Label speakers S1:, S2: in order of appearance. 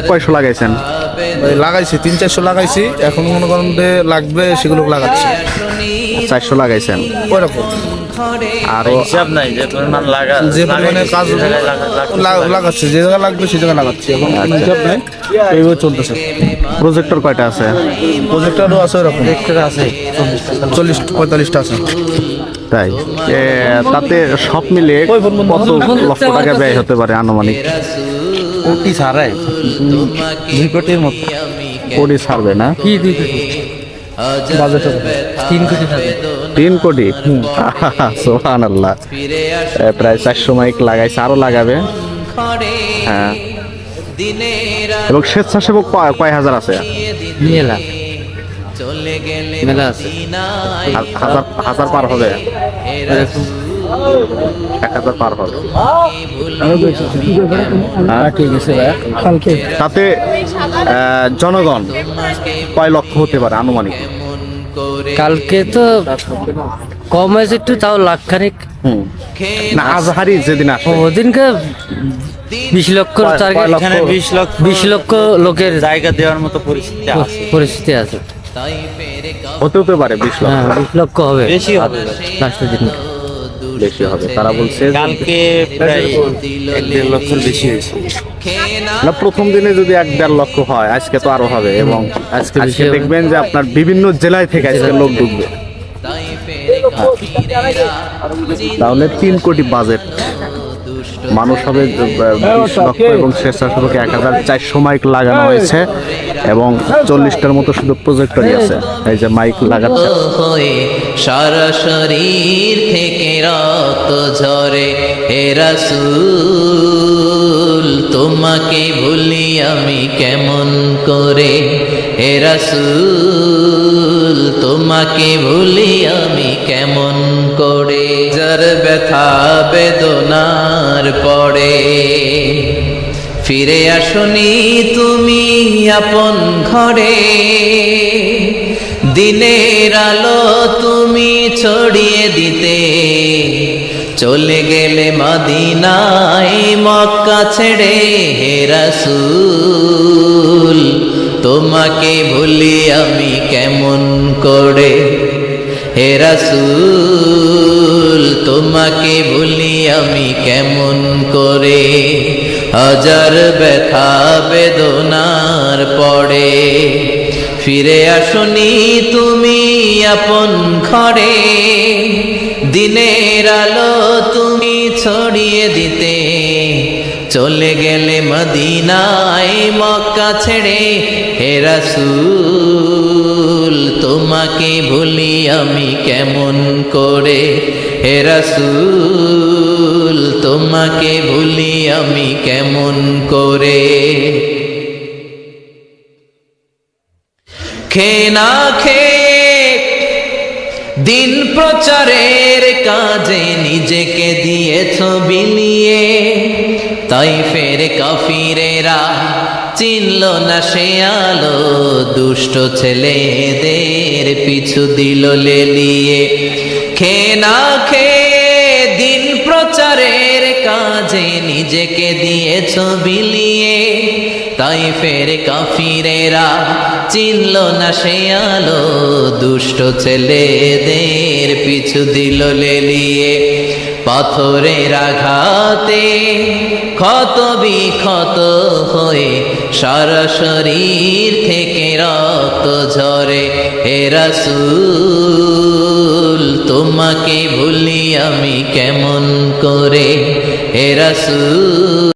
S1: কয়শো লাগাইছেন?
S2: লাগাইছি 300-400 লাগাইছি, এখন মনে করেন যে লাগবে সেগুলো লাগাচ্ছি।
S1: 400 লাগাইছেন
S2: ওইরকম
S1: আরো
S3: হিসাব নাই যে পরিমাণ
S2: যে পরিমাণে কাজ লাগাচ্ছে, যে জায়গায় লাগবে সেই জায়গায় লাগাচ্ছি। এখন কোনো হিসাব নেই, এইভাবে চলতেছে।
S1: প্রজেক্টর কয়টা আছে?
S2: প্রজেক্টরও আছে ওরকম, আছে 40-45টা আছে।
S1: তাই তাতে সব মিলে কত লক্ষ টাকা ব্যয় হতে পারে আনুমানিক?
S3: কোটি ছাড়াই 2 কোটির মতো।
S1: কোটি ছাড়বে না?
S3: কি 2 কোটি?
S2: বাজেট
S3: 3 কোটি থাকবে।
S1: 3 কোটি? সুবহানাল্লাহ। প্রায় 400 মাইক লাগাইছে, আরো লাগাবে। হ্যাঁ, এবং স্বেচ্ছাসেবক কয় হাজার আছে?
S3: মেলা মেলা আছে,
S1: হাজার পার হবে, 1000 পার হবে।
S2: ঠিক আছে কালকে
S1: তাতে জনগণ কয় লক্ষ হতে পারে আনুমানিক?
S3: কালকে তো কম হয়েছে একটু, তাও লাখখানিক।
S1: না, আজহারি যেদিন আসে
S3: ওদিনকে 20 লক্ষ টার্গেট, 20 লক্ষ লোকের
S4: জায়গা দেওয়ার মতো
S3: পরিস্থিতি আছে।
S1: হতে পারে 20 লক্ষ।
S3: হ্যাঁ, 20 লক্ষ হবে,
S4: বেশি হবে।
S3: লাস্টের দিন
S1: বেশি হবে তারা বলছে।
S4: কালকে প্রায় 1-1.5 লক্ষের বেশি হয়েছে।
S1: না, প্রথম দিনে যদি 1-1.5 লক্ষ হয়, আজকে তো আরো হবে। এবং
S3: আজকে বেশি
S1: আজকে
S3: হবে।
S1: দেখবেন যে আপনার বিভিন্ন জেলায় থেকে আজকে লোক ঢুকবে। তাহলে 3 কোটি বাজেট, মানুষ হবে 20 লক্ষ এবং স্বেচ্ছাসেবকে 1400 মাইক লাগানো হয়েছে এবং 40টার মতো শুধু প্রজেক্টরই আছে। এই যে মাইক লাগাচ্ছে,
S5: সারা শরীর থেকে রক্ত ঝরে। হে রাসূল তোমাকে ভুলি আমি কেমন করে, হে রাসূল তোমাকে ভুলি আমি কেমন করে। যার ব্যথা বেদনার পড়ে ফিরে আসনি তুমি আপন ঘরে, দিনের আলো তুমি ছড়িয়ে দিতে চলে গেলে মদিনায় মক্কা ছেড়ে। হে রাসূল তোমাকে ভুলি আমি কেমন করে, হে রাসূল তোমাকে ভুলি আমি কেমন করে। হাজার ব্যথা বেদনার পড়ে ফিরে আসনি তুমি আপন ঘরে, দিনের আলো তুমি ছড়িয়ে দিতে চলে গেলে মদিনায় মক্কা ছেড়ে। হে রাসূল তোমাকে ভুলি আমি কেমন করে, হে রাসূল তোমাকে ভুলি আমি কেমন করে। খেয়ে না খেয়ে দিন প্রচারের কাজে নিজেকে দিয়েছ বিলিয়ে, তাইফের কাফিরেরা চিনল না সে আলো, দুষ্ট ছেলেদের পিছু দিল লেলিয়ে। খেয়ে না খেয়ে দিন প্রচারের কাজে নিজেকে দিয়েছ বিলিয়ে, তাইফের কাফিরেরা চিনল না সে আলো, দুষ্ট ছেলেদের পিছু দিল লেলিয়ে। পাথরের আঘাতে ক্ষত বিক্ষত হয়ে সারা শরীর থেকে রক্ত ঝরে। হে রাসূল তোমাকে ভুলি আমি কেমন করে, হে রাসূল।